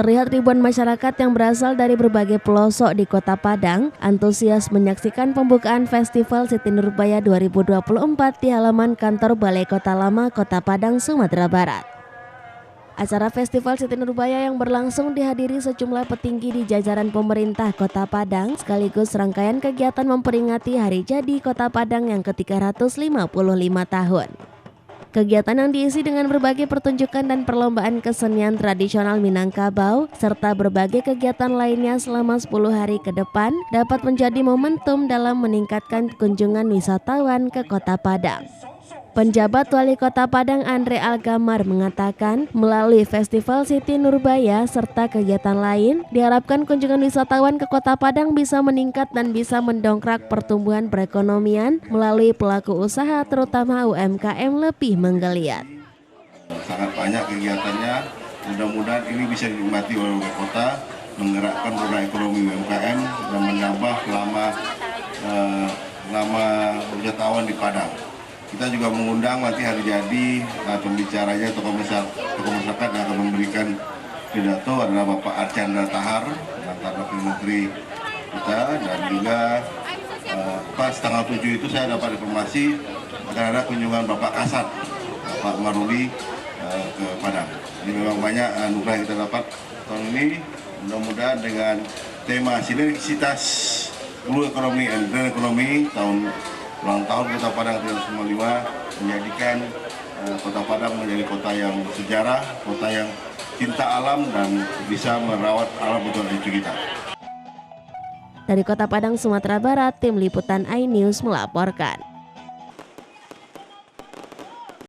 Terlihat ribuan masyarakat yang berasal dari berbagai pelosok di Kota Padang antusias menyaksikan pembukaan Festival Siti Nurbaya 2024 di halaman kantor Balai Kota Lama Kota Padang, Sumatera Barat. Acara Festival Siti Nurbaya yang berlangsung dihadiri sejumlah petinggi di jajaran pemerintah Kota Padang sekaligus rangkaian kegiatan memperingati Hari Jadi Kota Padang yang ke-355 tahun. Kegiatan yang diisi dengan berbagai pertunjukan dan perlombaan kesenian tradisional Minangkabau serta berbagai kegiatan lainnya selama 10 hari ke depan dapat menjadi momentum dalam meningkatkan kunjungan wisatawan ke Kota Padang. Penjabat Wali Kota Padang Andre Algamar mengatakan melalui Festival Siti Nurbaya serta kegiatan lain diharapkan kunjungan wisatawan ke Kota Padang bisa meningkat dan bisa mendongkrak pertumbuhan perekonomian melalui pelaku usaha terutama UMKM lebih menggeliat. Sangat banyak kegiatannya, mudah-mudahan ini bisa dinikmati oleh warga kota, menggerakkan roda ekonomi UMKM dan menambah lama wisatawan di Padang. Kita juga mengundang nanti hari jadi pembicaranya tokoh masyarakat yang akan memberikan pidato adalah Bapak Archandra Tahar, mantan Wakil Menteri kita, dan juga pas tanggal 7 itu saya dapat informasi akan ada kunjungan Bapak Kasat, Pak Maruli ke Padang. Jadi memang banyak anugerah yang kita dapat tahun ini. Mudah-mudahan dengan tema sinergisitas Blue Economy and Green Economy tahun ulang tahun Kota Padang 355 menjadikan Kota Padang menjadi kota yang sejarah, kota yang cinta alam dan bisa merawat alam untuk cucu kita. Dari Kota Padang, Sumatera Barat, Tim Liputan iNews melaporkan.